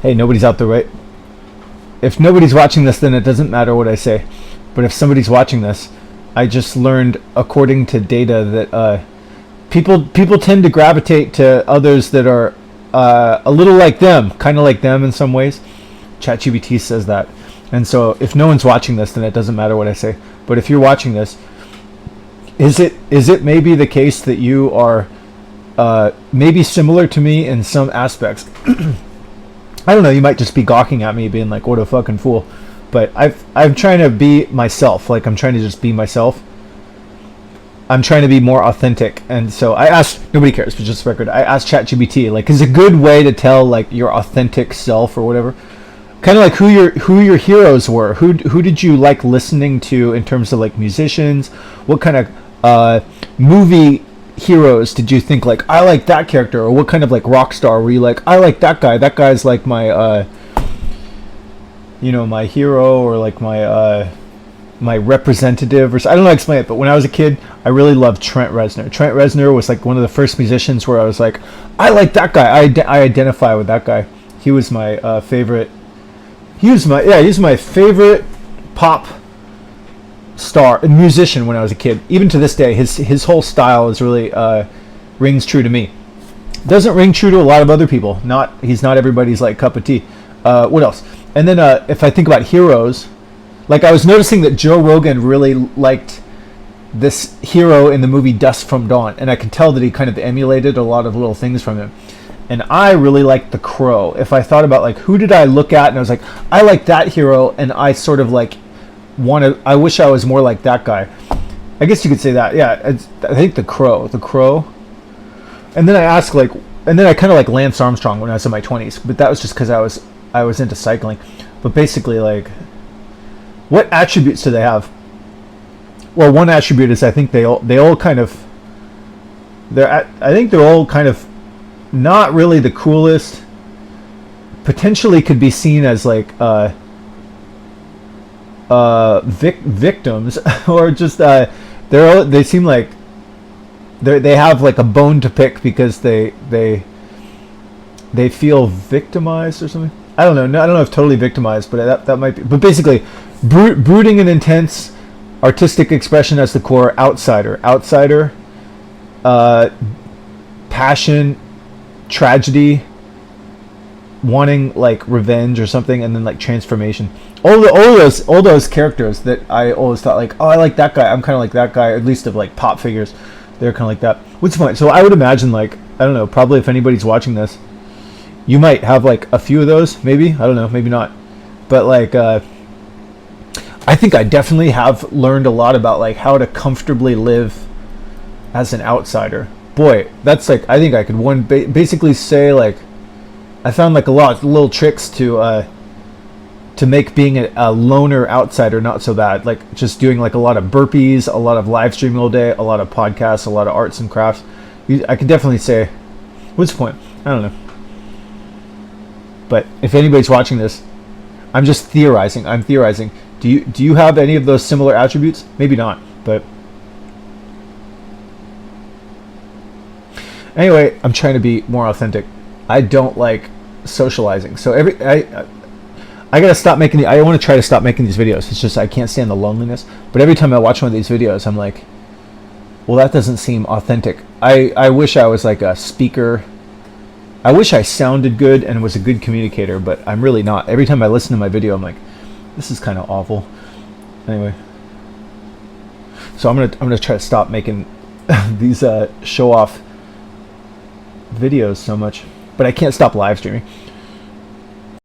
Hey, nobody's out there, right? If nobody's watching this, then it doesn't matter what I say. But if somebody's watching this, I just learned, according to data, that people tend to gravitate to others that are a little like them, kind of like them in some ways. ChatGPT says that. And so if no one's watching this, then it doesn't matter what I say. But if you're watching this, is it maybe the case that you are maybe similar to me in some aspects? I don't know, you might just be gawking at me being like, what a fucking fool. But I'm trying to be myself. Like, I'm trying to just be myself. I'm trying to be more authentic. And so I asked, nobody cares, but just for record, I asked ChatGPT, like, is a good way to tell, like, your authentic self or whatever? Kind of like who your heroes were. Who did you like listening to in terms of, like, musicians? What kind of movie heroes did you think, like, I like that character? Or what kind of, like, rock star were you like, I like that guy? That guy's like my my hero, or like my representative, or I don't know how to explain it. But when I was a kid, I really loved Trent Reznor. Trent Reznor was like one of the first musicians where I was like, I like that guy. I identify with that guy. He was my favorite. He's my favorite pop star and musician when I was a kid. Even to this day, his whole style is really rings true to me. Doesn't ring true to a lot of other people. He's not everybody's like cup of tea. What else? And then if I think about heroes, like I was noticing that Joe Rogan really liked this hero in the movie Dusk from Dawn, and I could tell that he kind of emulated a lot of little things from him. And I really liked The Crow. If I thought about, like, who did I look at and I was like, I like that hero, and I sort of like I wish I was more like that guy. I guess you could say that. Yeah, I think The Crow. And then I kind of like Lance Armstrong when I was in my 20s, but that was just because I was into cycling. But basically, like, what attributes do they have? Well, one attribute is I think they all kind of they're all kind of not really the coolest. Potentially could be seen as like victims, or just they seem like they have like a bone to pick because they feel victimized or something. I don't know. I don't know if totally victimized, but that might be. But basically, brooding and intense, artistic expression as the core. Outsider, passion, tragedy, wanting like revenge or something, and then like transformation. All those characters that I always thought like, oh, I like that guy. I'm kind of like that guy, at least of like pop figures. They're kind of like that. What's the point? So I would imagine, like, I don't know, probably if anybody's watching this, you might have like a few of those, maybe. I don't know, maybe not. But like, I think I definitely have learned a lot about like how to comfortably live as an outsider. Boy, that's like, I think I could basically say like, I found like a lot of little tricks to make being a loner outsider not so bad. Like just doing like a lot of burpees, a lot of live streaming all day, a lot of podcasts, a lot of arts and crafts. I could definitely say, what's the point? I don't know. But if anybody's watching this, I'm just theorizing. I'm theorizing. Do you have any of those similar attributes? Maybe not, but anyway, I'm trying to be more authentic. I don't like socializing, so I gotta stop making I want to try to stop making these videos. It's just I can't stand the loneliness. But every time I watch one of these videos, I'm like, well, that doesn't seem authentic. I wish I was like a speaker. I wish I sounded good and was a good communicator, but I'm really not. Every time I listen to my video, I'm like, this is kind of awful. Anyway, so I'm gonna try to stop making these show off videos so much, but I can't stop live streaming.